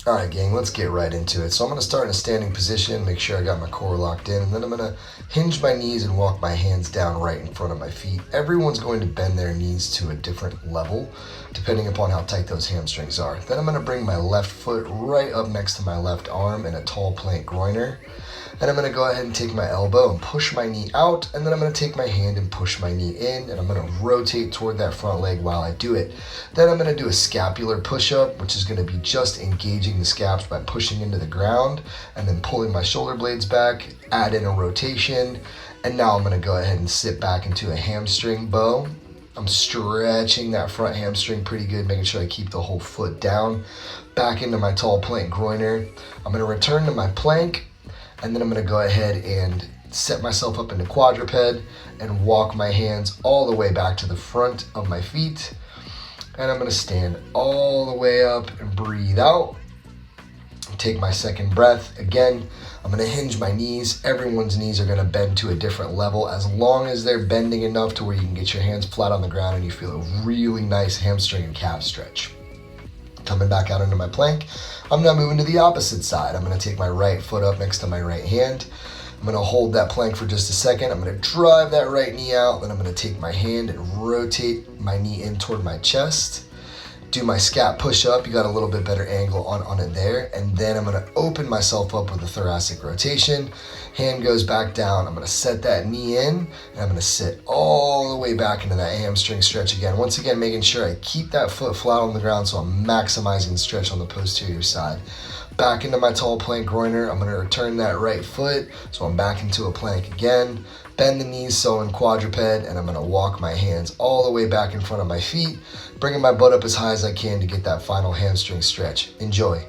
All right, gang, let's get right into it. So I'm going to start in a standing position, make sure I got my core locked in, and then I'm going to hinge my knees and walk my hands down right in front of my feet. Everyone's going to bend their knees to a different level, depending upon how tight those hamstrings are. Then I'm going to bring my left foot right up next to my left arm in a tall plank groiner. And I'm going to go ahead and take my elbow and push my knee out, and then I'm going to take my hand and push my knee in, and I'm going to rotate toward that front leg while I do it. Then I'm going to do a scapular push-up, which is going to be just engaging the scaps by pushing into the ground and then pulling my shoulder blades back, add in a rotation, and now I'm going to go ahead and sit back into a hamstring bow. I'm stretching that front hamstring pretty good, making sure I keep the whole foot down. Back into my tall plank groiner. I'm going to return to my plank, and then I'm going to go ahead and set myself up into quadruped and walk my hands all the way back to the front of my feet. And I'm going to stand all the way up and breathe out. Take my second breath. Again, I'm going to hinge my knees. Everyone's knees are going to bend to a different level, as long as they're bending enough to where you can get your hands flat on the ground and you feel a really nice hamstring and calf stretch. Coming back out into my plank, I'm now moving to the opposite side. I'm going to take my right foot up next to my right hand. I'm going to hold that plank for just a second. I'm going to drive that right knee out. Then I'm going to take my hand and rotate my knee in toward my chest. Do my scap push-up. You got a little bit better angle on it there. And then I'm going to open myself up with a thoracic rotation. Hand goes back down. I'm going to set that knee in, and I'm going to sit all the way back into that hamstring stretch again. Once again, making sure I keep that foot flat on the ground so I'm maximizing stretch on the posterior side. Back into my tall plank groiner. I'm going to return that right foot, so I'm back into a plank again. Bend the knees so in quadruped, and I'm going to walk my hands all the way back in front of my feet, bringing my butt up as high as I can to get that final hamstring stretch. Enjoy.